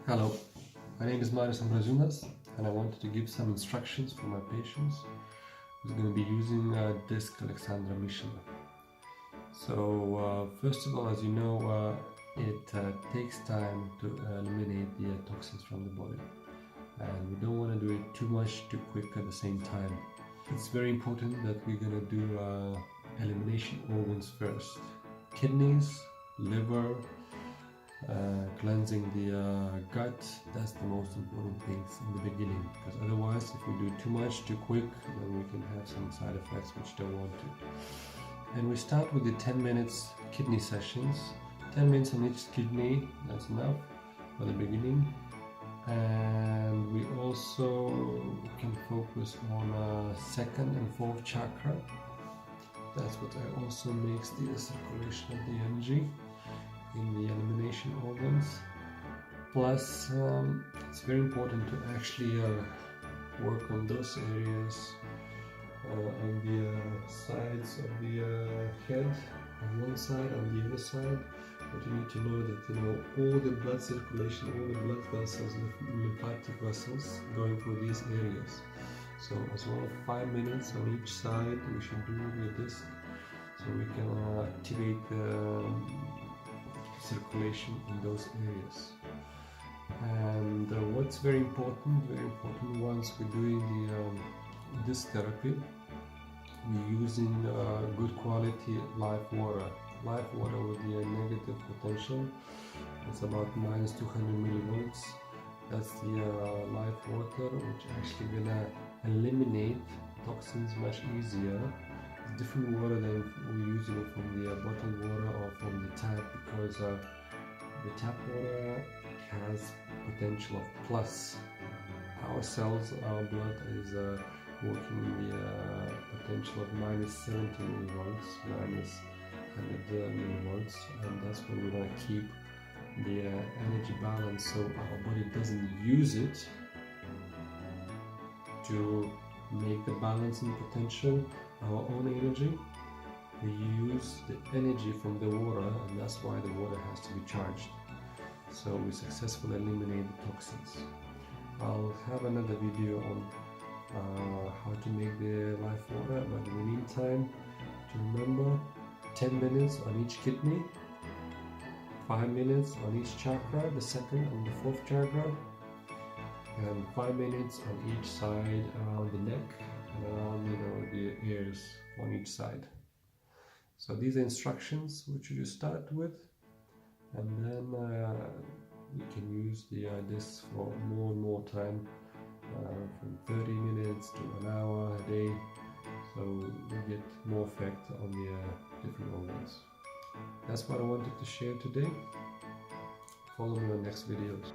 Hello, my name is Marius Ambrazunas and I wanted to give some instructions for my patients who's going to be using disc Alexandra Michelin. So first of all, as you know, it takes time to eliminate the toxins from the body, and we don't want to do it too much too quick at the same time. It's very important that we're going to do elimination organs first: kidneys, liver, cleansing the gut. That's the most important things in the beginning, because otherwise if we do too much too quick, then we can have some side effects which don't want to. And we start with the 10 minutes kidney sessions. 10 minutes on each kidney, that's enough for the beginning. And we also can focus on second and fourth chakra. That's what also makes the circulation of the energy in the elimination organs. Plus, it's very important to actually work on those areas on the sides of the head, on one side, on the other side. But you need to know that all the blood circulation, all the blood vessels, lymphatic vessels going through these areas. So as well, 5 minutes on each side we should do with this, so we can activate the circulation in those areas. And what's very important once we're doing this therapy, we're using good quality live water with the negative potential. It's about minus 200 millivolts. That's the live water, which actually gonna eliminate toxins much easier. It's different water than we're using from the bottled water or from the tap, because the tap water has potential of plus. Our cells, our blood is working in the potential of minus 70 millivolts, minus 100 millivolts, and that's when we want to keep the energy balance, so our body doesn't use it to make the balancing potential our own energy. We use the energy from the water, and that's why the water has to be charged, so we successfully eliminate the toxins. I'll have another video on how to make the live water, but in the meantime, to remember, 10 minutes on each kidney, 5 minutes on each chakra, the second and the fourth chakra, and 5 minutes on each side around the neck and around the ears on each side. So these are instructions which you start with, and then we can use this for more and more time, from 30 minutes to an hour a day, so we get more effect on the different organs. That's what I wanted to share today. Follow me on next videos.